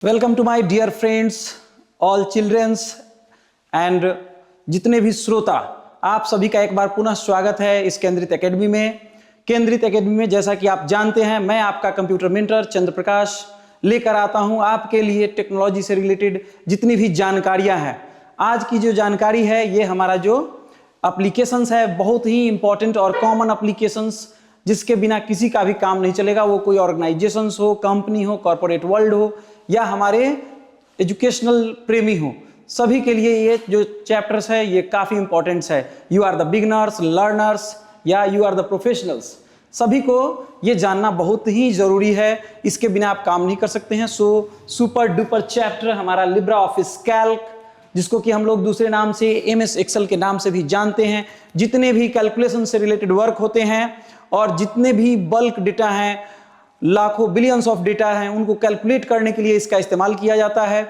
Welcome to my dear friends, all childrens and जितने भी श्रोता, आप सभी का एक बार पुनः स्वागत है इस केंद्रित एकेडमी में। केंद्रित एकेडमी में जैसा कि आप जानते हैं, मैं आपका कंप्यूटर मेंटर चंद्र प्रकाश लेकर आता हूं आपके लिए टेक्नोलॉजी से रिलेटेड जितनी भी जानकारियां हैं। आज की जो जानकारी है ये हमारा जो एप्लीकेशंस है, बहुत ही इंपॉर्टेंट और कॉमन एप्लीकेशंस जिसके बिना किसी का भी काम नहीं चलेगा। वो कोई ऑर्गेनाइजेशंस हो, कंपनी हो, कॉर्पोरेट वर्ल्ड हो या हमारे एजुकेशनल प्रेमी हो, सभी के लिए ये जो चैप्टर्स है ये काफी इंपॉर्टेंट है। You are the beginners, learners या यू आर द प्रोफेशनल्स, सभी को ये जानना बहुत ही जरूरी है। इसके बिना आप काम नहीं कर सकते हैं। सो सुपर डुपर चैप्टर हमारा लिब्रा ऑफिस कैल्क, जिसको कि हम लोग दूसरे नाम से एमएस एक्सेल के नाम से भी जानते हैं। जितने भी कैलकुलेशन से रिलेटेड वर्क होते हैं और जितने भी बल्क डेटा हैं, लाखों बिलियंस ऑफ डेटा हैं, उनको कैलकुलेट करने के लिए इसका इस्तेमाल किया जाता है।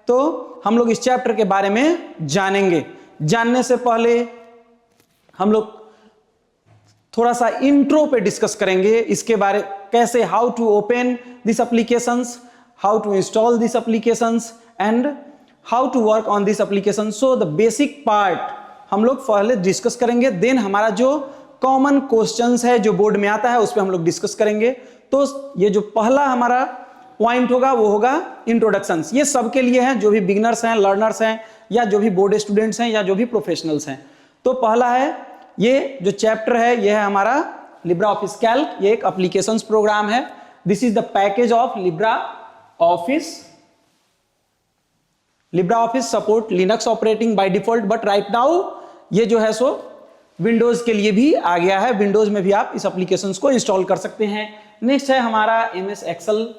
तो हम लोग इस चैप्टर के बारे में जानेंगे। जानने से पहले हम लोग थोड़ा सा इंट्रो पे डिस्कस करेंगे इसके बारे, कैसे how to open this applications, how to install this applications and how to work on this application. So the basic part हम लोग पहले डिस्कस करेंगे, देन हमारा जो कॉमन क्वेश्चंस है जो बोर्ड में आता है उस पर हम लोग डिस्कस करेंगे। तो ये जो पहला हमारा पॉइंट होगा वो होगा इंट्रोडक्शंस। ये सबके लिए है, जो भी बिगिनर्स हैं, लर्नर्स हैं या जो भी बोर्ड स्टूडेंट्स हैं या जो भी प्रोफेशनल्स हैं। तो पहला है, ये जो चैप्टर है ये है हमारा लिब्रा ऑफिस कैल्क। ये एक एप्लीकेशंस प्रोग्राम है। This is the package of Libra office. Libra office support Linux operating by default, but right now ये जो है सो विंडोज के लिए भी आ गया है। विंडोज में भी आप इस एप्लीकेशंस को इंस्टॉल कर सकते हैं। नेक्स्ट है हमारा एमएस एक्सेल।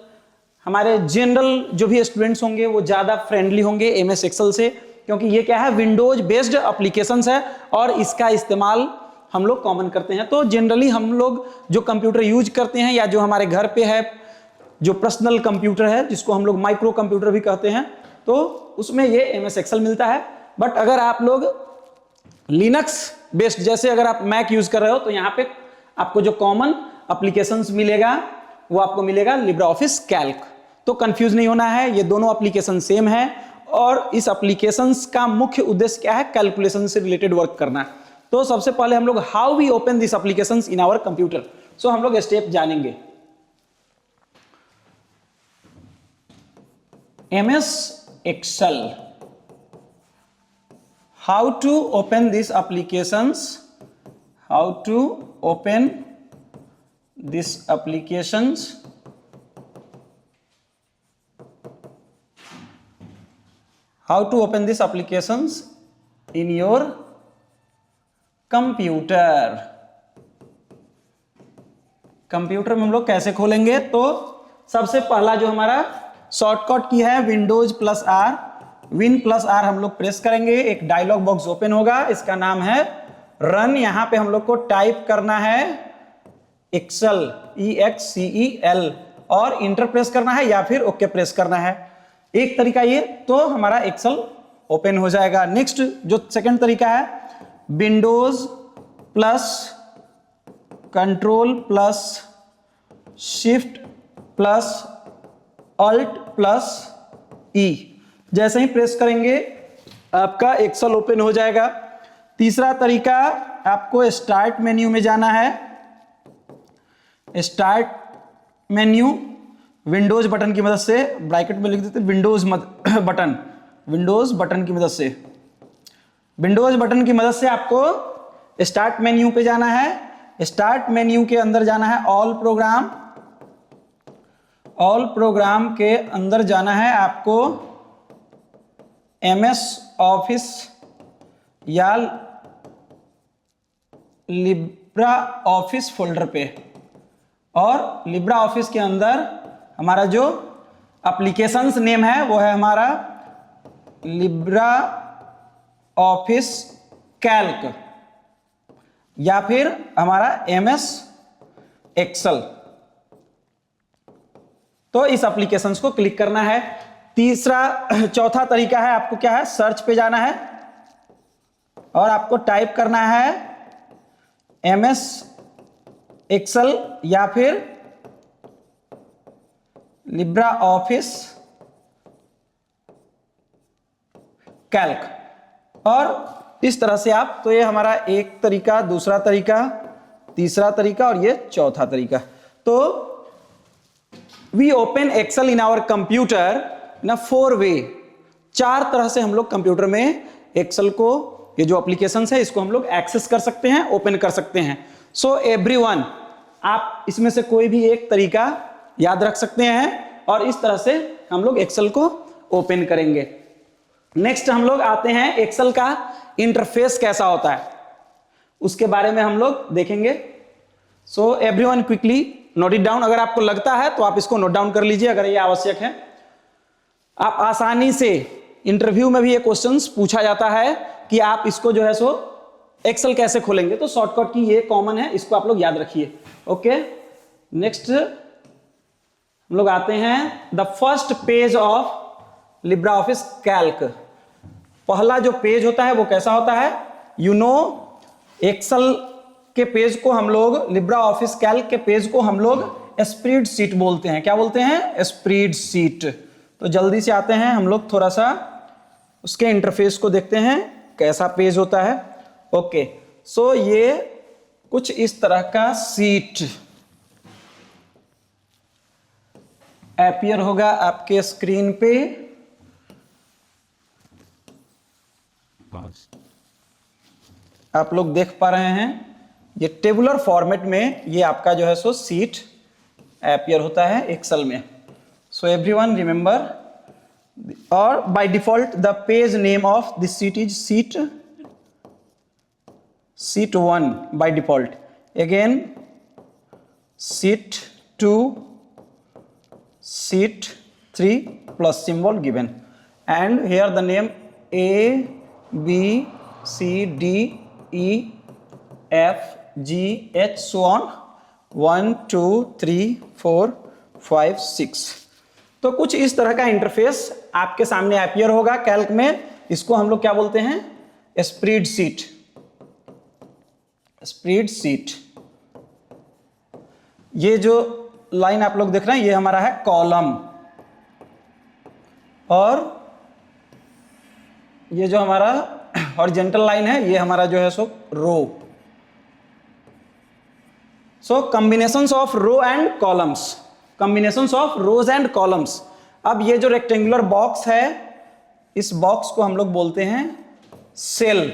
हमारे जनरल जो भी स्टूडेंट्स होंगे वो ज्यादा फ्रेंडली होंगे एमएस एक्सेल से, क्योंकि ये क्या है, विंडोज बेस्ड एप्लीकेशंस है और इसका इस्तेमाल हम लोग कॉमन करते हैं। तो जनरली हम लोग जो कंप्यूटर यूज करते हैं या जो हमारे घर पे है, जो पर्सनल कंप्यूटर है जिसको हम लोग माइक्रो कंप्यूटर भी कहते हैं, तो उसमें ये एमएस एक्सेल मिलता है। बट अगर आप लोग लिनक्स बेस्ड, जैसे अगर आप मैक यूज कर रहे हो, तो यहाँ पे आपको जो कॉमन एप्लीकेशंस मिलेगा वो आपको मिलेगा लिब्रा ऑफिस कैल्क। तो कंफ्यूज नहीं होना है, ये दोनों एप्लीकेशन सेम है और इस एप्लीकेशंस का मुख्य उद्देश्य क्या है, कैलकुलेशन से रिलेटेड वर्क करना। तो सबसे पहले हम लोग how we open this applications in our computer, so हम लोग स्टेप जानेंगे। MS Excel, how to open these applications, how to open these applications, how to open these applications in your computer. Computer में हम लोग कैसे खोलेंगे, तो सबसे पहला जो हमारा शॉर्टकट की है Windows plus R, win plus R हम लोग प्रेस करेंगे। एक डायलॉग बॉक्स ओपन होगा, इसका नाम है रन। यहां पे हम लोग को टाइप करना है एक्सेल, EXCEL, और इंटर प्रेस करना है या फिर ओके प्रेस करना है। एक तरीका ये, तो हमारा एक्सेल ओपन हो जाएगा। नेक्स्ट जो सेकंड तरीका है, Windows plus control plus shift plus alt plus E, जैसे ही प्रेस करेंगे आपका एक्सेल ओपन हो जाएगा। तीसरा तरीका, आपको स्टार्ट मेन्यू में जाना है। स्टार्ट मेन्यू विंडोज बटन की मदद से, ब्रैकेट में लिख देते विंडोज बटन, विंडोज बटन की मदद से, विंडोज बटन की मदद से आपको स्टार्ट मेन्यू पे जाना है। स्टार्ट मेन्यू के अंदर जाना है ऑल प्रोग्राम, ऑल प्रोग्राम के अंदर जाना है आपको एमएस ऑफिस या लिब्रा ऑफिस फोल्डर पे, और लिब्रा ऑफिस के अंदर हमारा जो एप्लीकेशंस नेम है वो है हमारा लिब्रा ऑफिस कैल्क या फिर हमारा एमएस एक्सेल। तो इस एप्लीकेशंस को क्लिक करना है। चौथा तरीका है, आपको क्या है, सर्च पे जाना है और आपको टाइप करना है एमएस एक्सेल या फिर लिब्रा ऑफिस कैल्क। और इस तरह से आप, तो ये हमारा एक तरीका, दूसरा तरीका, तीसरा तरीका और ये चौथा तरीका। तो we open Excel in our computer in 4 way. 4 तरह से हम लोग कंप्यूटर में एक्सेल को, ये जो एप्लीकेशंस है इसको हम लोग एक्सेस कर सकते हैं, ओपन कर सकते हैं। सो एवरीवन, आप इसमें से कोई भी एक तरीका याद रख सकते हैं और इस तरह से हम लोग एक्सेल को ओपन करेंगे। नेक्स्ट हम लोग आते हैं एक्सेल का इंटरफेस कैसा होता है, उसके बारे में हम लोग देखेंगे। So everyone quickly note it down. अगर आपको लगता है तो आप इसको नोट डाउन कर लीजिए अगर ये आवश्यक है। आप आसानी से, इंटरव्यू में भी ये क्वेश्चंस पूछा जाता है कि आप इसको जो है सो एक्सेल कैसे खोलेंगे, तो शॉर्टकट की ये कॉमन है, इसको आप लोग याद रखिए। ओके, नेक्स्ट हम लोग आते हैं the first page of Libra Office Calc. पहला जो पेज होता है वो कैसा होता है, यू नो एक्सेल के पेज को हम लोग, लिब्रा ऑफिस कैल्क के पेज को हम लोग स्प्रेडशीट बोलते हैं। क्या बोलते हैं, स्प्रेडशीट। तो जल्दी से आते हैं हम लोग, थोड़ा सा उसके इंटरफेस को देखते हैं कैसा पेज होता है। ओके, सो ये कुछ इस तरह का सीट अपीयर होगा आपके स्क्रीन पे। आप लोग देख पा रहे हैं, ये टेबुलर फॉर्मेट में ये आपका जो है सो सीट अपीयर होता है एक्सेल में। सो एवरीवन रिमेंबर, और by default the page name of this seat is seat 1 by default. Again sheet 2, sheet 3 plus symbol given, and here the name A, B, C, D, E, F, G, H, so on 1, 2, 3, 4, 5, 6। तो कुछ इस तरह का interface आपके सामने appear होगा Calc में। इसको हम लोग क्या बोलते हैं, स्प्रेडशीट। स्प्रेडशीट, ये जो लाइन आप लोग देख रहे हैं ये हमारा है कॉलम, और ये जो हमारा हॉरिजॉन्टल लाइन है ये हमारा जो है so row. So combinations of row and columns, combinations of rows and columns. अब ये जो रेक्टेंगुलर बॉक्स है, इस बॉक्स को हम लोग बोलते हैं सेल।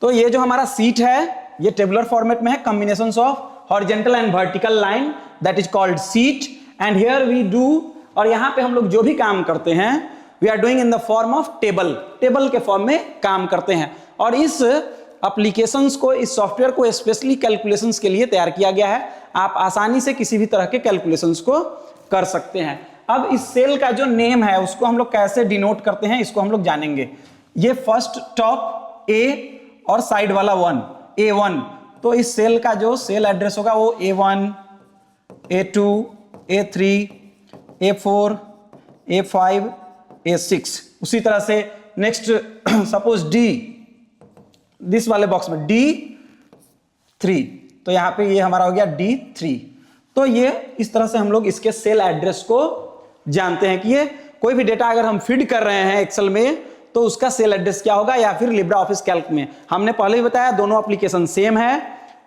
तो ये जो हमारा सीट है ये टेबुलर फॉर्मेट में है, combinations of horizontal and vertical line, that is called sheet. And here we do, और यहां पे हम लोग जो भी काम करते हैं we are doing in the form of table, table के फॉर्म में काम करते हैं। और इस एप्लीकेशंस को, इस सॉफ्टवेयर को स्पेशली कैलकुलेशंस के लिए तैयार किया गया है। आप आसानी से किसी भी तरह के कैलकुलेशंस को कर सकते हैं। अब इस सेल का जो नेम है उसको हम लोग कैसे डिनोट करते हैं इसको हम लोग जानेंगे। ये फर्स्ट टॉप ए और साइड वाला 1, A1, तो इस सेल का जो सेल एड्रेस होगा वो A1, A2, A3, A4, A5, A6। उसी तरह से नेक्स्ट सपोज D, दिस वाले बॉक्स में D3, तो यहां पे ये हमारा हो गया D3। तो ये इस तरह से हम लोग इसके सेल एड्रेस को जानते हैं कि ये कोई भी डेटा अगर हम फीड कर रहे हैं एक्सेल में तो उसका सेल एड्रेस क्या होगा, या फिर लिब्रा ऑफिस कैल्क में। हमने पहले ही बताया दोनों एप्लीकेशन सेम है।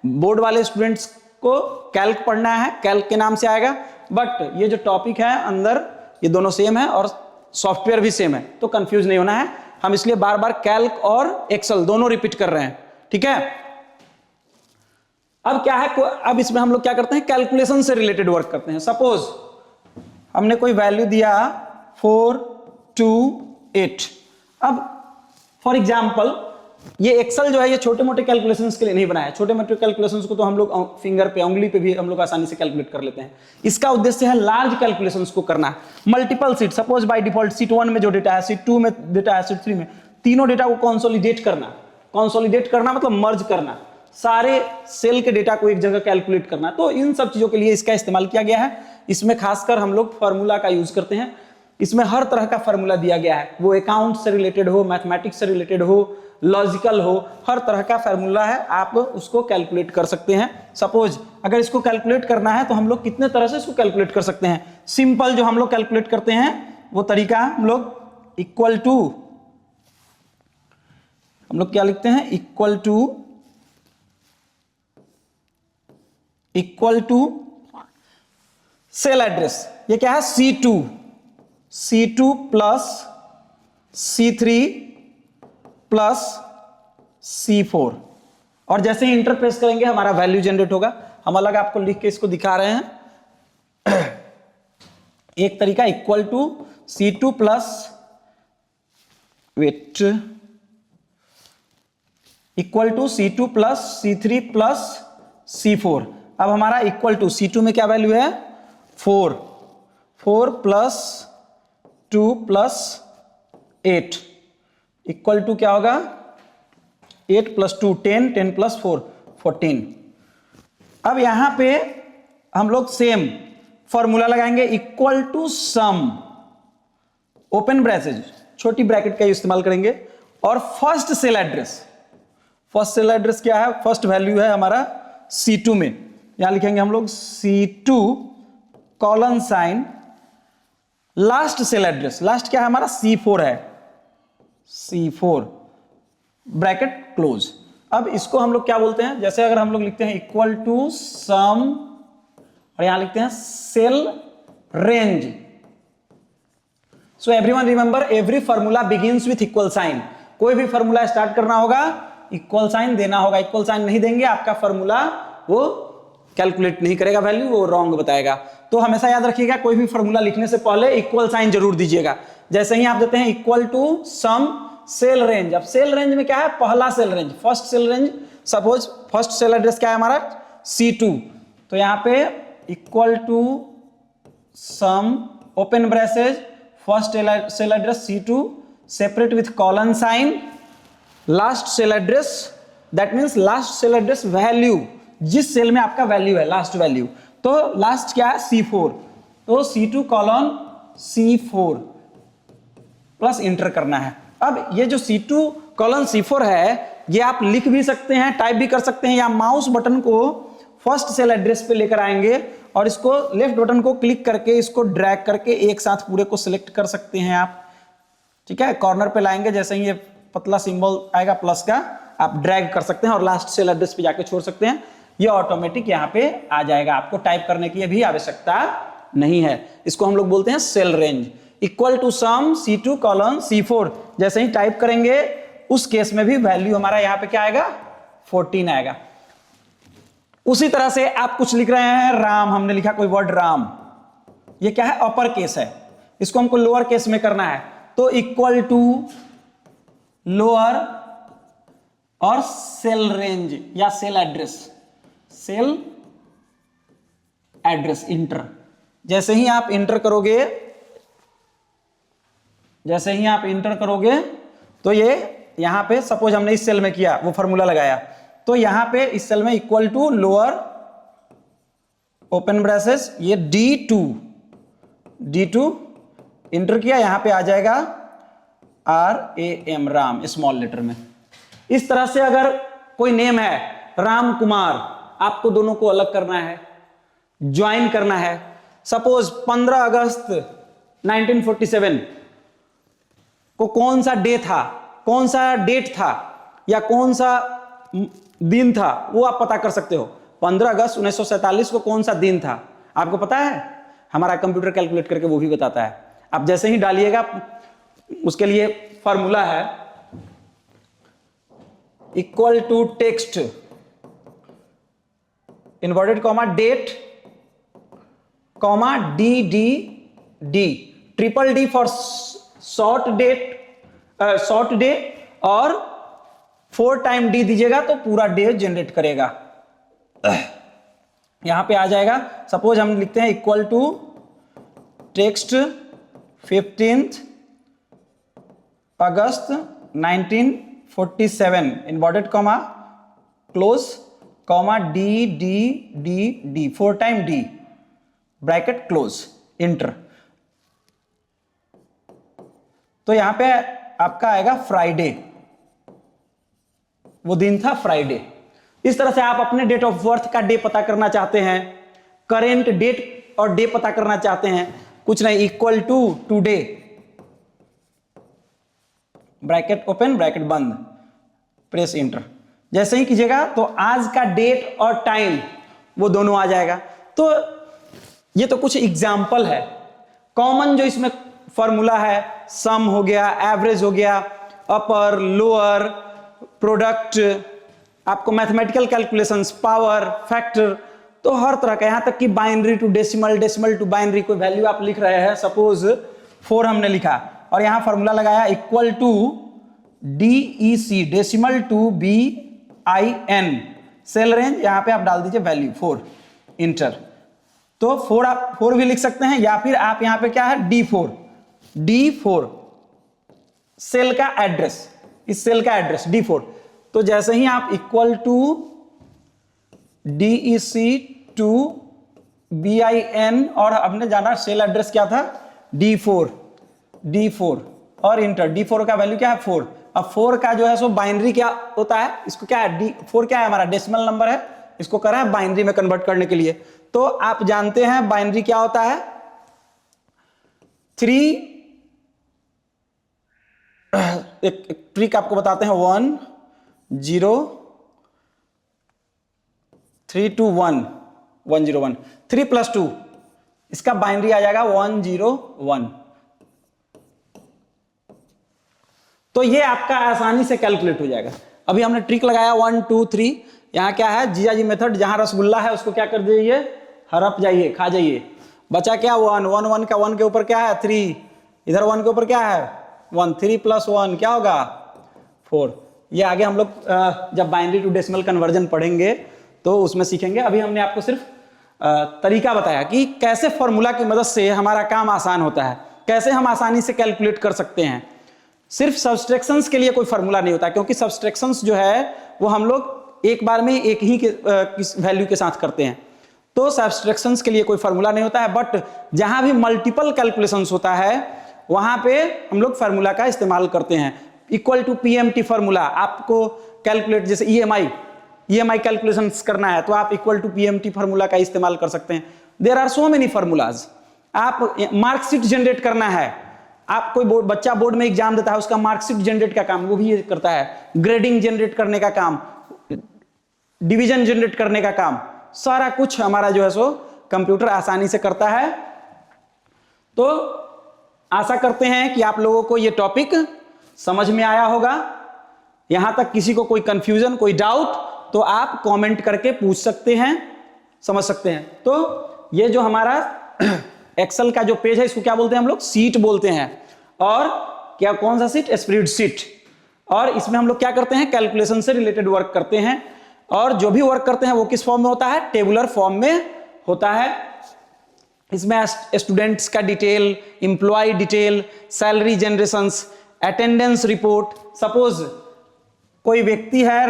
बोर्ड वाले स्टूडेंट्स को कैल्क पढ़ना है, कैल्क के नाम से आएगा, बट ये जो टॉपिक है अंदर ये दोनों सेम है और सॉफ्टवेयर भी सेम है, तो कंफ्यूज नहीं होना है। हम इसलिए बार बार कैल्क और एक्सेल दोनों रिपीट कर रहे हैं, ठीक है। अब क्या है, अब इसमें हम लोग क्या करते हैं, कैलकुलेशन से रिलेटेड वर्क करते हैं। सपोज हमने कोई वैल्यू दिया 4, 2, 8। अब फॉर एग्जाम्पल ये एक्सेल जो है ये छोटे मोटे कैलकुलेशंस के लिए नहीं बनाया। छोटे मोटे कैलकुलेशंस को तो हम लोग फिंगर पे, उंगली पे भी हम लोग आसानी से कैलकुलेट कर लेते हैं। इसका उद्देश्य है लार्ज कैलकुलेशंस को करना, multiple seat. Suppose by default seat 1 में जो डेटा है, सीट 2 में डेटा है, सीट 3 में, तीनों डेटा को कंसोलिडेट करना। कंसोलिडेट करना मतलब मर्ज करना, सारे सेल के डेटा को एक जगह कैलकुलेट करना। तो इन सब चीजों के लिए इसका इस्तेमाल किया गया है। इसमें खासकर हम लोग फार्मूला का यूज करते हैं। इसमें हर तरह का फार्मूला दिया गया है, वो अकाउंट से रिलेटेड हो, मैथमेटिक्स से रिलेटेड हो, लॉजिकल हो, हर तरह का फार्मूला है, आप उसको कैलकुलेट कर सकते हैं। सपोज अगर इसको कैलकुलेट करना है तो हम लोग कितने तरह से इसको कैलकुलेट कर सकते हैं। सिंपल जो हम लोग कैलकुलेट करते हैं वो तरीका हम लोग इक्वल टू, हम लोग क्या लिखते हैं, इक्वल टू सेल एड्रेस, ये क्या है, C2 plus C3 plus C4, और जैसे ही इंटर प्रेस करेंगे हमारा वैल्यू जनरेट होगा। हम अलग आपको लिख के इसको दिखा रहे हैं। एक तरीका equal to C2 plus wait, equal to C2 plus C3 plus C4। अब हमारा इक्वल टू C2 में क्या वैल्यू है, 4 प्लस 2 प्लस 8 इक्वल टू क्या होगा, 8 प्लस 2 10 प्लस 4 14। अब यहां पे हम लोग सेम फॉर्मूला लगाएंगे, equal to sum, open bracket छोटी ब्रैकेट का इस्तेमाल करेंगे, और फर्स्ट सेल एड्रेस क्या है, फर्स्ट वैल्यू है हमारा C2 में, यहां लिखेंगे हम लोग C2 colon sign, last cell address, last क्या है हमारा C4 है, C4 ब्रैकेट क्लोज। अब इसको हम लोग क्या बोलते हैं, जैसे अगर हम लोग लिखते हैं इक्वल टू सम और यहां लिखते हैं cell range. So everyone remember, every formula begins with equal sign. कोई भी फॉर्मूला स्टार्ट करना होगा इक्वल साइन देना होगा, इक्वल साइन नहीं देंगे आपका फॉर्मूला वो कैलकुलेट नहीं करेगा वैल्यू, वो रॉन्ग बताएगा। तो हमेशा याद रखिएगा, कोई भी फॉर्मूला लिखने से पहले इक्वल साइन जरूर दीजिएगा। जैसे ही आप देते हैं equal to sum cell range, अब सेल रेंज में क्या है, पहला cell range, first cell range, suppose first cell address क्या है हमारा C2, तो यहां पे equal to sum open bracket first cell address C2 separate with colon sign, last cell address, that means last cell address value, जिस cell में आपका value है लास्ट वैल्यू, तो लास्ट क्या है C4, तो C2 colon C4 plus inter करना है। अब ये जो C2 कॉलन C4 है, ये आप लिख भी सकते हैं, टाइप भी कर सकते हैं, या माउस बटन को फर्स्ट सेल एड्रेस पे लेकर आएंगे और इसको लेफ्ट बटन को क्लिक करके इसको ड्रैग करके एक साथ पूरे को सिलेक्ट कर सकते हैं आप, ठीक है। कॉर्नर पे लाएंगे, जैसे ही ये पतला सिंबल आएगा प्लस का, आप ड्रैग कर सकते हैं और लास्ट सेल एड्रेस पे जाके छोड़ सकते हैं, ये ऑटोमेटिक यहाँ पे आ जाएगा, आपको टाइप करने की भी आवश्यकता नहीं है। इसको हम लोग बोलते हैं cell range. Equal to sum C2 colon C4, जैसे ही टाइप करेंगे उस केस में भी वैल्यू हमारा यहाँ पे क्या आएगा, 14 आएगा। उसी तरह से आप कुछ लिख रहे हैं, राम, हमने लिखा कोई वर्ड राम, ये क्या है, अपर केस है, इसको हमको लोअर केस में करना है, तो इक्वल टू लोअर और सेल रेंज या सेल एड्रेस इंटर। जैसे ही आप इंटर करोगे तो ये यहां पे सपोज हमने इस सेल में किया, वो फॉर्मूला लगाया, तो यहां पे इस सेल में equal to lower open bracket ये D2 इंटर किया, यहां पे आ जाएगा RAM, राम, स्मॉल लेटर में। इस तरह से अगर कोई नेम है राम कुमार, आपको दोनों को अलग करना है, ज्वाइन करना है। सपोज 15 अगस्त 1947 को कौन सा डे था, कौन सा डेट था या कौन सा दिन था, वो आप पता कर सकते हो। 15 अगस्त 1947 को कौन सा दिन था आपको पता है, हमारा कंप्यूटर कैलकुलेट करके वो भी बताता है। आप जैसे ही डालिएगा, उसके लिए फॉर्मूला है equal to text inverted comma date comma DD, triple D for short day, और 4 टाइम D दीजिएगा तो पूरा डे जनरेट करेगा। यहां पे आ जाएगा, सपोज हम लिखते हैं इक्वल टू टेक्स्ट 15 अगस्त 1947 inverted comma close comma D 4 time D bracket close enter. तो यहां पे आपका आएगा फ्राइडे, वो दिन था फ्राइडे। इस तरह से आप अपने डेट ऑफ बर्थ का डे पता करना चाहते हैं, करेंट डेट और डे पता करना चाहते हैं, कुछ नहीं, equal to today bracket open bracket बंद, प्रेस इंटर। जैसे ही कीजिएगा तो आज का डेट और टाइम वो दोनों आ जाएगा। तो ये तो कुछ एग्जाम्पल है। कॉमन जो इसमें फॉर्मूला है, सम हो गया, एवरेज हो गया, अपर लोअर, प्रोडक्ट, आपको मैथमेटिकल कैलकुलेशंस, पावर, फैक्टर, तो हर तरह का, यहां तक कि binary to decimal, decimal to binary, कोई वैल्यू आप लिख रहे हैं, सपोज 4 हमने लिखा और यहां फॉर्मूला लगाया equal to DEC, decimal to BIN, cell range, यहां पे आप डाल दीजिए वैल्यू 4, इंटर। तो 4 आप 4 भी लिख सकते हैं, या फिर आप यहां पे क्या है D4 सेल का एड्रेस, इस सेल का एड्रेस D4। तो जैसे ही आप equal to DEC to BIN और हमने जाना सेल एड्रेस क्या था D4 और इंटर। D4 का वैल्यू क्या है 4। अब 4 का जो है सो बाइनरी क्या होता है, इसको क्या है D4 क्या है हमारा डेसिमल नंबर है, इसको करा है बाइनरी में कन्वर्ट करने के लिए। तो आप जानते हैं बाइनरी क्या होता है, 3, एक ट्रिक आपको बताते हैं, 1 0 3 2 1 1 0 1, 3 + 2 इसका बाइनरी आ जाएगा 1 0 1। तो ये आपका आसानी से कैलकुलेट हो जाएगा। अभी हमने ट्रिक लगाया 1 2 3, यहां क्या है जीजाजी मेथड, जहां रसगुल्ला है उसको क्या कर दीजिए, हड़प जाइए, खा जाइए। बचा क्या 1 1 1 का 1 के ऊपर क्या है 3, इधर 1 के ऊपर क्या है 1, 3 + 1 क्या होगा 4। ये आगे हम लोग जब बाइनरी टू डेसिमल कन्वर्जन पढ़ेंगे तो उसमें सीखेंगे। अभी हमने आपको सिर्फ तरीका बताया कि कैसे फॉर्मूला की मदद से हमारा काम आसान होता है, कैसे हम आसानी से कैलकुलेट कर सकते हैं। सिर्फ सब्सट्रैक्शंस के लिए कोई फॉर्मूला नहीं होता, क्योंकि सब्सट्रैक्शंस जो है वो हम लोग एक बार में एक ही वैल्यू के साथ करते हैं, तो सब्सट्रैक्शंस के लिए कोई फॉर्मूला नहीं होता है। बट जहां भी मल्टीपल कैलकुलेशंस होता है वहां पे हम लोग फार्मूला का इस्तेमाल करते हैं। इक्वल टू PMT फार्मूला, आपको कैलकुलेट जैसे EMI कैलकुलेशंस करना है तो आप इक्वल टू PMT फार्मूला का इस्तेमाल कर सकते हैं। There are so many formulas. आप मार्कशीट जनरेट करना है, आप कोई बच्चा बोर्ड में एग्जाम देता है, उसका मार्कशीट जनरेट का काम वो भी ये करता है, ग्रेडिंग जनरेट करने का काम, डिवीजन जनरेट करने का काम, सारा कुछ हमारा जो है सो कंप्यूटर आसानी से करता है। तो आशा करते हैं कि आप लोगों को ये टॉपिक समझ में आया होगा। यहां तक किसी को कोई कंफ्यूजन, कोई डाउट तो आप कमेंट करके पूछ सकते हैं, समझ सकते हैं। तो ये जो हमारा एक्सेल का जो पेज है इसको क्या बोलते हैं हम लोग, सीट बोलते हैं। और क्या कौन सा सीट, स्प्रेडशीट। और इसमें हम लोग क्या करते हैं, कैलकुलेशन से रिलेटेड वर्क करते हैं। और जो भी वर्क करते हैं वो किस फॉर्म में होता है, टेबुलर फॉर्म में होता है। इसमें स्टूडेंट्स का detail, employ detail, salary generations, attendance report. Suppose कोई व्यक्ति है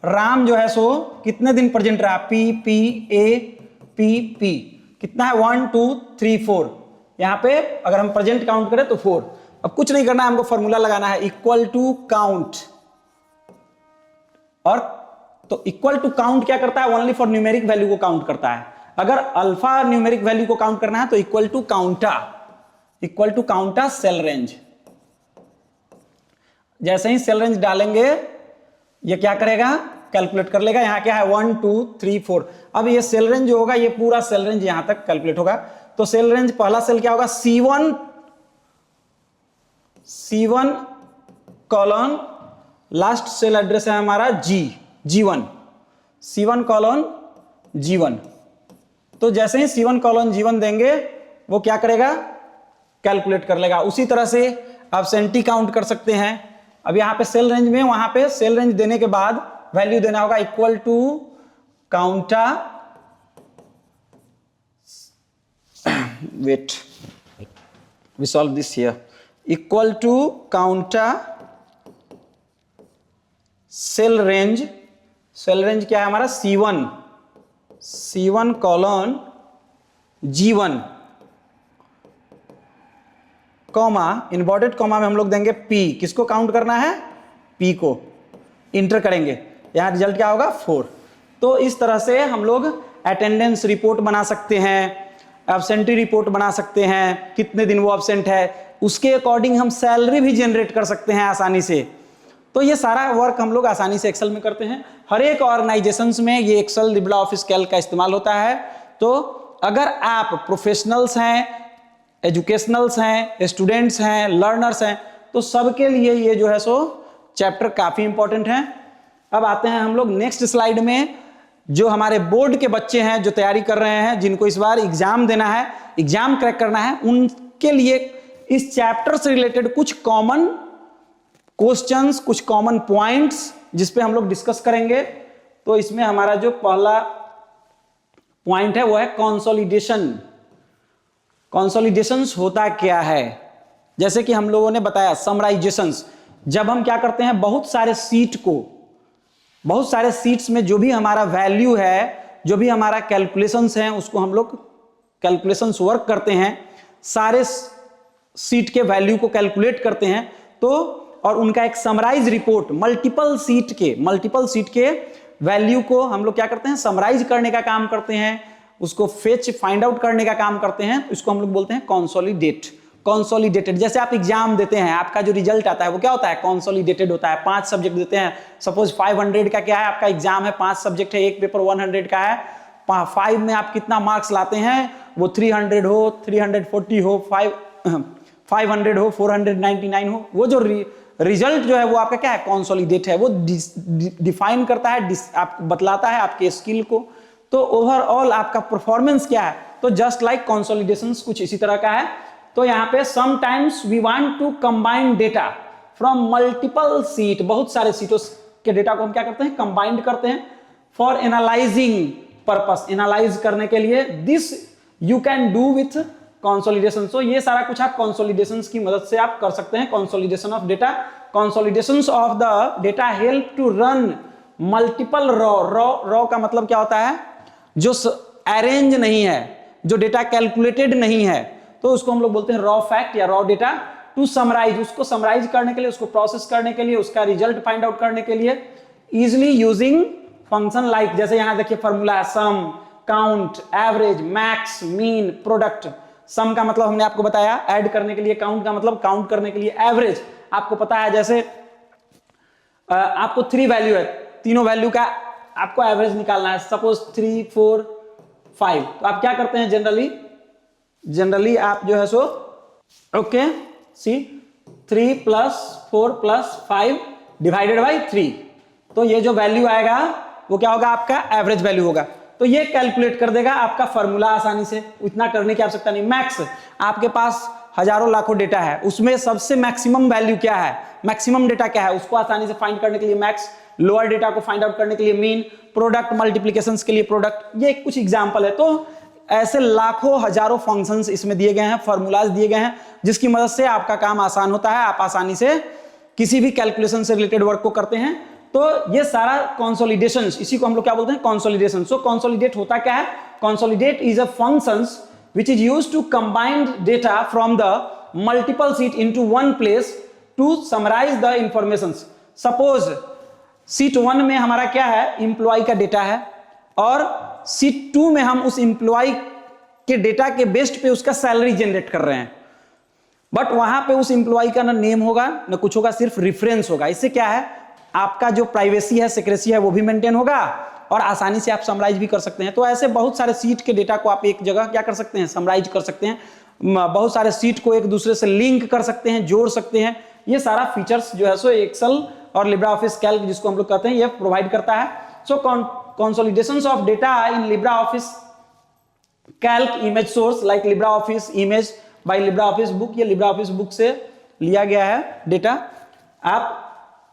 राम जो है सो कितने दिन प्रेजेंट रहा, PPAPP कितना है 1 2 3 4। यहां पे अगर हम प्रेजेंट काउंट करें तो 4। अब कुछ नहीं करना है, हमको फॉर्मूला लगाना है इक्वल टू काउंट। और तो इक्वल टू काउंट क्या करता है, ओनली फॉर न्यूमेरिक वैल्यू को काउंट करता है। अगर अल्फा न्यूमेरिक वैल्यू को काउंट करना है तो equal to COUNTA cell range. जैसे ही सेल रेंज डालेंगे ये क्या करेगा, कैलकुलेट कर लेगा। यहां क्या है 1 2 3 4। अब ये सेल रेंज जो होगा ये पूरा सेल रेंज यहां तक कैलकुलेट होगा। तो सेल रेंज पहला सेल क्या होगा, C1 colon, last cell address है हमारा G1, C1 कॉलन G1। तो जैसे ही C1 कॉलन G1 देंगे वो क्या करेगा, कैलकुलेट कर लेगा। उसी तरह से आप सेंटी काउंट कर सकते हैं। अब यहां पे सेल रेंज में, वहां पे सेल रेंज देने के बाद वैल्यू देना होगा equal to COUNTA, wait we solve this here, equal to COUNTA cell range. Cell range क्या है हमारा C1 colon G1 comma, inverted comma में हम लोग देंगे P। किसको काउंट करना है, P को। इंटर करेंगे, यहां रिजल्ट क्या होगा 4। तो इस तरह से हम लोग अटेंडेंस रिपोर्ट बना सकते हैं, एब्सेंटी रिपोर्ट बना सकते हैं, कितने दिन वो एब्सेंट है, उसके अकॉर्डिंग हम सैलरी भी जनरेट कर सकते हैं आसानी से। तो ये सारा वर्क हम लोग आसानी से एक्सेल में करते हैं। हर एक ऑर्गेनाइजेशंस में ये एक्सेल लिब्रा ऑफिस कैल्क का इस्तेमाल होता है। तो अगर आप प्रोफेशनल्स हैं, एजुकेशनल्स हैं, स्टूडेंट्स हैं, लर्नर्स हैं, तो सबके लिए ये जो है सो चैप्टर काफी इंपॉर्टेंट है। अब आते हैं हम लोग नेक्स्ट स्लाइड में। जो हमारे बोर्ड के बच्चे हैं जो तैयारी कर रहे हैं, जिनको इस बार एग्जाम देना है, एग्जाम क्रैक करना है, उनके लिए इस चैप्टर से रिलेटेड कुछ कॉमन क्वेश्चंस, कुछ कॉमन पॉइंट्स जिस पे हम लोग डिस्कस करेंगे। तो इसमें हमारा जो पहला पॉइंट है वो है कंसोलिडेशन। कंसोलिडेशंस होता क्या है? जैसे कि हम लोगों ने बताया समराइजेशंस, जब हम क्या करते हैं, बहुत सारे सीट्स में जो भी हमारा वैल्यू है, जो भी हमारा कैलकुलेशंस हैं, उसको हम लोग कैलकुलेशंस वर्क करते हैं, सारे सीट के वैल्यू को कैलकुलेट करते हैं। तो और उनका एक समराइज रिपोर्ट, मल्टीपल सीट के वैल्यू को हम लोग क्या करते हैं, समराइज करने का काम करते हैं, उसको फेच फाइंड आउट करने का काम करते हैं। इसको हम लोग बोलते हैं कंसोलिडेटेड। जैसे आप एग्जाम देते हैं, आपका जो रिजल्ट आता है वो क्या होता है, कंसोलिडेटेड होता है। 5 सब्जेक्ट देते हैं, सपोज 500 का क्या है आपका एग्जाम है, 5 सब्जेक्ट है, एक पेपर 100 का है, 5 में आप कितना मार्क्स लाते हैं, वो 300 हो, 340 हो, 500 हो, 499 हो, वो जो रिजल्ट जो है वो आपका क्या है, कंसोलिडेट है। वो डिफाइन करता है, आप बतलाता है आपके स्किल को। तो ओवरऑल आपका परफॉर्मेंस क्या है। तो जस्ट लाइक कंसोलिडेशंस कुछ इसी तरह का है। तो यहाँ पे sometimes we want to combine data from multiple sheet, बहुत सारे सीटों के डेटा को हम क्या करते हैं, कंबाइंड करते हैं फॉर एनालाइजिंग पर्पस, एनालाइज करने के लिए। This you can do with consolidation. तो ये सारा कुछ आप कंसोलिडेशंस की मदद से आप कर सकते हैं। Consolidation of data, consolidations of the data help to run multiple row का मतलब क्या होता है, जो अरेंज नहीं है, जो डेटा कैलकुलेटेड नहीं है, तो उसको हम लोग बोलते हैं रॉ फैक्ट या रॉ डेटा। टू समराइज, उसको समराइज करने के लिए, उसको प्रोसेस करने के लिए, उसका रिजल्ट फाइंड आउट करने के लिए इजिली यूजिंग फंक्शन लाइक, जैसे यहां देखिए फॉर्मूला है, sum, count, average, max, mean, product. Sum का मतलब हमने आपको बताया ऐड करने के लिए, काउंट का मतलब काउंट करने के लिए, एवरेज आपको पता है, जैसे आपको 3 वैल्यू है, तीनों वैल्यू का आपको एवरेज निकालना है, सपोज 3, 4, 5। तो आप क्या करते हैं, जनरली आप जो है so okay C 3 + 4 + 5 divided by 3। तो ये जो वैल्यू आएगा वो क्या होगा, आपका एवरेज वैल्यू होगा। तो ये कैलकुलेट कर देगा आपका फॉर्मूला आसानी से, इतना करने की आवश्यकता नहीं। मैक्स, आपके पास हजारों लाखों डेटा है, उसमें सबसे मैक्सिमम वैल्यू क्या है, मैक्सिमम डेटा क्या है, उसको आसानी से फाइंड करने के लिए मैक्स, लोअर डेटा को फाइंड आउट करने के लिए मीन, प्रोडक्ट, मल्टीप्लिकेशंस के लिए प्रोडक्ट। ये कुछ एग्जांपल है। तो ऐसे लाखों हजारों फंक्शंस इसमें दिए गए हैं, फॉर्मूलाज दिए गए हैं, जिसकी मदद से आपका काम आसान होता है, आप आसानी से किसी भी कैलकुलेशन से रिलेटेड वर्क को करते हैं। तो ये सारा कंसोलिडेशन, इसी को हम लोग क्या बोलते हैं, कंसोलिडेशन। सो कंसोलिडेट होता क्या है, consolidate is a functions which is used to combine data from the multiple sheet into one place to summarize the informations. Suppose sheet 1 में हमारा क्या है, एम्प्लॉय का डेटा है, और sheet 2 में हम उस एम्प्लॉय के डेटा के बेस्ड पे उसका सैलरी जनरेट कर रहे हैं। बट वहां पे उस एम्प्लॉय का ना नेम होगा ना कुछ होगा, सिर्फ रेफरेंस होगा। इससे क्या है, आपका जो प्राइवेसी है, सिक्रेसी है, वो भी मेंटेन होगा और आसानी से आप समराइज भी कर सकते हैं। तो ऐसे बहुत सारे सीट के डेटा को आप एक जगह क्या कर सकते हैं, समराइज कर सकते हैं। बहुत सारे सीट को एक दूसरे से लिंक कर सकते हैं, जोड़ सकते हैं। ये सारा फीचर्स जो है सो एक्सेल और लिब्रा ऑफिस कैल्क, जिसको हम लोग कहते हैं, ये प्रोवाइड करता है। So consolidations of data in Libre Office Calc image source like Libre Office image by Libre Office book, ये लिब्रा ऑफिस बुक से लिया गया है डेटा। आप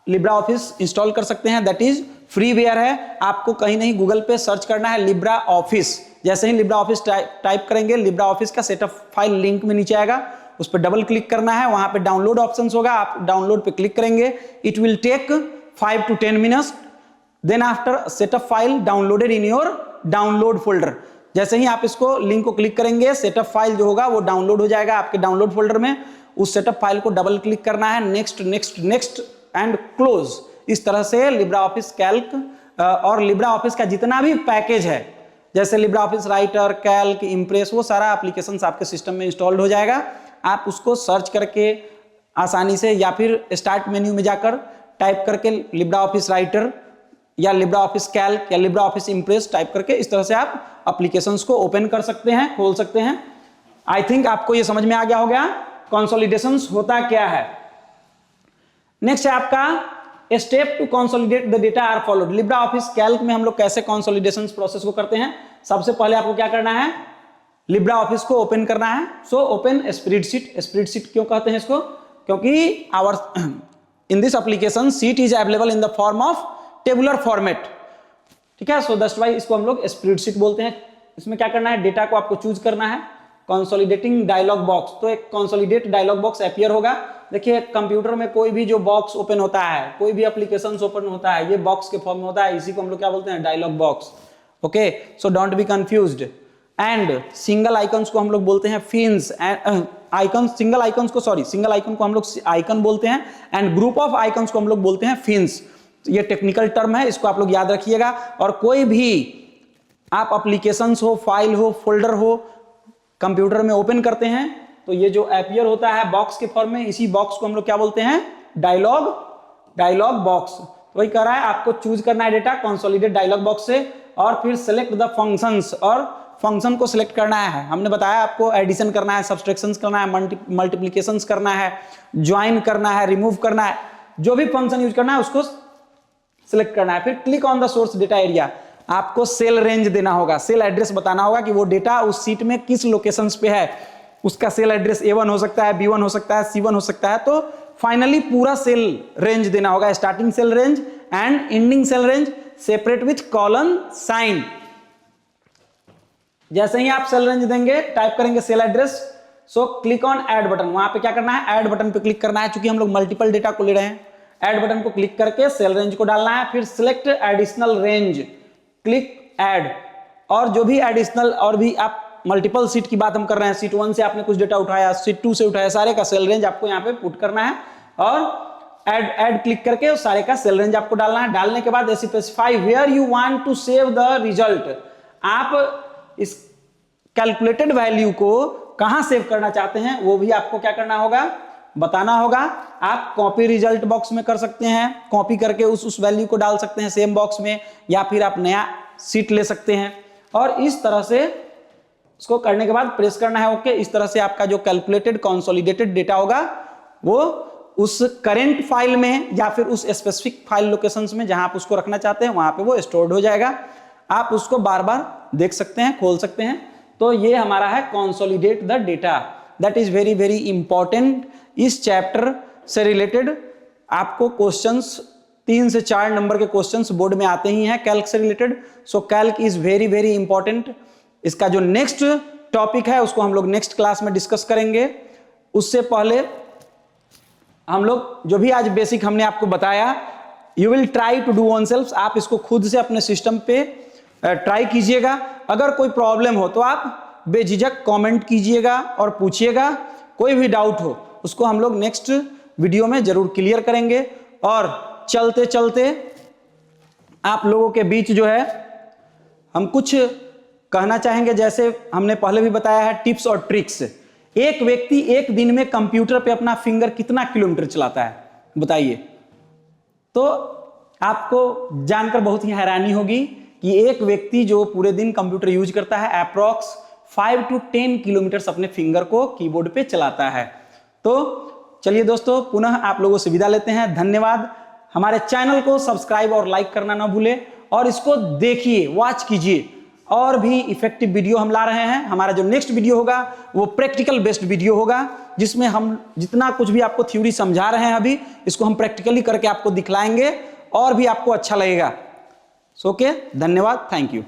लिब्रा ऑफिस इंस्टॉल कर सकते हैं, दैट इज फ्रीवेयर है। आपको कहीं नहीं गूगल पे सर्च करना है लिब्रा ऑफिस, जैसे ही लिब्रा ऑफिस टाइप करेंगे, लिब्रा ऑफिस का सेटअप फाइल लिंक में नीचे आएगा, उस पर डबल क्लिक करना है, वहां पे डाउनलोड ऑप्शंस होगा, आप डाउनलोड पे क्लिक करेंगे। It will take 5 to 10 minutes, then after setup file downloaded in your download folder. जैसे ही आप इसको लिंक को क्लिक करेंगे, सेटअप फाइल जो होगा वो डाउनलोड हो जाएगा आपके डाउनलोड फोल्डर में। उस सेटअप फाइल को डबल क्लिक करना है, next next next and close. इस तरह से लिब्रा ऑफिस कैल्क और लिब्रा ऑफिस का जितना भी पैकेज है जैसे Libra office writer, Calc, impress, वो सारा एप्लीकेशन आपके सिस्टम में इंस्टॉल्ड हो जाएगा। आप उसको सर्च करके आसानी से या फिर स्टार्ट मेन्यू में जाकर टाइप करके लिब्रा ऑफिस राइटर या लिब्रा ऑफिस कैल्क या लिब्रा ऑफिस इम्प्रेस टाइप करके इस तरह से आप एप्लीकेशंस को ओपन कर सकते हैं, खोल सकते हैं। आई थिंक आपको ये समझ में आ गया होगा कंसोलिडेशंस होता क्या है। नेक्स्ट है आपका step to consolidate the data are followed. Libre Office Calc में हम लोग कैसे कंसोलिडेशन प्रोसेस को करते हैं। सबसे पहले आपको क्या करना है, लिब्रा ऑफिस को ओपन करना है। So open spreadsheet. स्प्रेडशीट क्यों कहते हैं इसको, क्योंकि our in this application sheet is available in the form of tabular format, ठीक है। सो दैट्स व्हाई इसको हम लोग स्प्रेडशीट बोलते हैं। इसमें क्या करना है, डेटा को आपको चूज करना है। कंसोलिडेटिंग डायलॉग बॉक्स, तो एक कंसोलिडेट डायलॉग बॉक्स अपीयर होगा। देखिए कंप्यूटर में कोई भी जो बॉक्स ओपन होता है, कोई भी एप्लीकेशन ओपन होता है, ये बॉक्स के फॉर्म में होता है। इसी को हम लोग क्या बोलते हैं, dialog box. Okay, so don't be confused. And single icons को हम लोग बोलते हैं फिन्स। आइकन सिंगल आइकन्स को सिंगल आइकन को हम लोग आइकन बोलते हैं एंड ग्रुप ऑफ आइकन्स को हम लोग बोलते हैं फिन्स। ये टेक्निकल टर्म है, इसको आप लोग याद रखिएगा। और कोई भी आप एप्लीकेशंस हो, फाइल हो, फोल्डर हो, कंप्यूटर में ओपन करते हैं तो ये जो अपीयर होता है बॉक्स के फॉर्म में, इसी बॉक्स को हम लोग क्या बोलते हैं, डायलॉग बॉक्स। तो वही कह रहा है आपको चूज करना है डेटा कंसोलिडेट डायलॉग बॉक्स से, और फिर सेलेक्ट द फंक्शंस, और फंक्शन को सिलेक्ट करना है। हमने बताया आपको एडिशन करना है, सब्सट्रैक्शंस करना है, मल्टीप्लिकेशंस करना है, ज्वाइन करना है, रिमूव करना है, जो भी फंक्शन यूज करना है उसको सिलेक्ट करना है। फिर click on the source data area, आपको सेल रेंज देना होगा, सेल एड्रेस बताना होगा कि वो डेटा उस सीट में किस लोकेशंस पे है। उसका सेल एड्रेस A1 हो सकता है, B1 हो सकता है, C1 हो सकता है। तो फाइनली पूरा सेल रेंज देना होगा, starting cell range and ending cell range separate with colon sign. जैसे ही आप सेल रेंज देंगे, टाइप करेंगे cell address, so click on add button. वहां पे क्या करना है, ऐड बटन पे क्लिक करना है। चूंकि हम लोग मल्टीपल डेटा को ले रहे हैं, ऐड बटन को क्लिक करके सेल रेंज को डालना है। फिर select additional range, click add. और जो भी एडिशनल और भी आप मल्टीपल सीट की बात हम कर रहे हैं, सीट 1 से आपने कुछ डेटा उठाया, सीट 2 से उठाया, सारे का सेल रेंज आपको यहाँ पे पुट करना है। और ऐड क्लिक करके उस सारे का सेल रेंज आपको डालना है। डालने के बाद specify where you want to save the result. आप इस कैलकुलेटेड वैल्यू को कहां सेव करना चाहते हैं वो भी आपको क्या करना होगा, बताना होगा। आप कॉपी रिजल्ट बॉक्स में कर सकते हैं, कॉपी करके उस वैल्यू को डाल सकते हैं सेम बॉक्स में, या फिर आप नया सीट ले सकते हैं। और इस तरह से उसको करने के बाद प्रेस करना है ओके। इस तरह से आपका जो कैलकुलेटेड कंसोलिडेटेड डेटा होगा वो उस करेंट फाइल में या फिर उस स्पेसिफिक फाइल लोकेशंस में जहां आप उसको रखना चाहते हैं वहां पे वो स्टोर्ड हो जाएगा। आप उसको बार बार देख सकते हैं, खोल सकते हैं। तो ये हमारा है consolidate the data, that is very very important. इस चैप्टर से रिलेटेड आपको क्वेश्चंस 3 से 4 नंबर के क्वेश्चंस बोर्ड में आते ही हैं कैल्क से related. So Calc is very very important. इसका जो नेक्स्ट टॉपिक है उसको हम लोग नेक्स्ट क्लास में डिस्कस करेंगे। उससे पहले हम लोग जो भी आज बेसिक हमने आपको बताया, you will try to do on self. आप इसको खुद से अपने सिस्टम पे ट्राई कीजिएगा। अगर कोई प्रॉब्लम हो तो आप बेझिझक कमेंट कीजिएगा और पूछिएगा। कोई भी डाउट हो उसको हम लोग नेक्स्ट वीडियो में जरूर क्लियर करेंगे। और चलते चलते आप लोगों के बीच जो है हम कुछ कहना चाहेंगे। जैसे हमने पहले भी बताया है टिप्स और ट्रिक्स। एक व्यक्ति एक दिन में कंप्यूटर पे अपना फिंगर कितना किलोमीटर चलाता है बताइए। तो आपको जानकर बहुत ही हैरानी होगी कि एक व्यक्ति जो पूरे दिन कंप्यूटर यूज करता है अप्रॉक्स 5 to 10 किलोमीटर अपने फिंगर को कीबोर्ड पे चलाता है। तो चलिए दोस्तों, पुनः आप लोगों से विदा लेते हैं। धन्यवाद। हमारे चैनल को सब्सक्राइब और लाइक करना ना भूलें, और इसको देखिए, वॉच कीजिए। और भी इफेक्टिव वीडियो हम ला रहे हैं। हमारा जो नेक्स्ट वीडियो होगा वो प्रैक्टिकल बेस्ड वीडियो होगा, जिसमें हम जितना कुछ भी आपको थ्योरी समझा रहे हैं अभी, इसको हम प्रैक्टिकली करके आपको दिखलाएंगे और भी आपको अच्छा लगेगा। ओके, धन्यवाद, थैंक यू।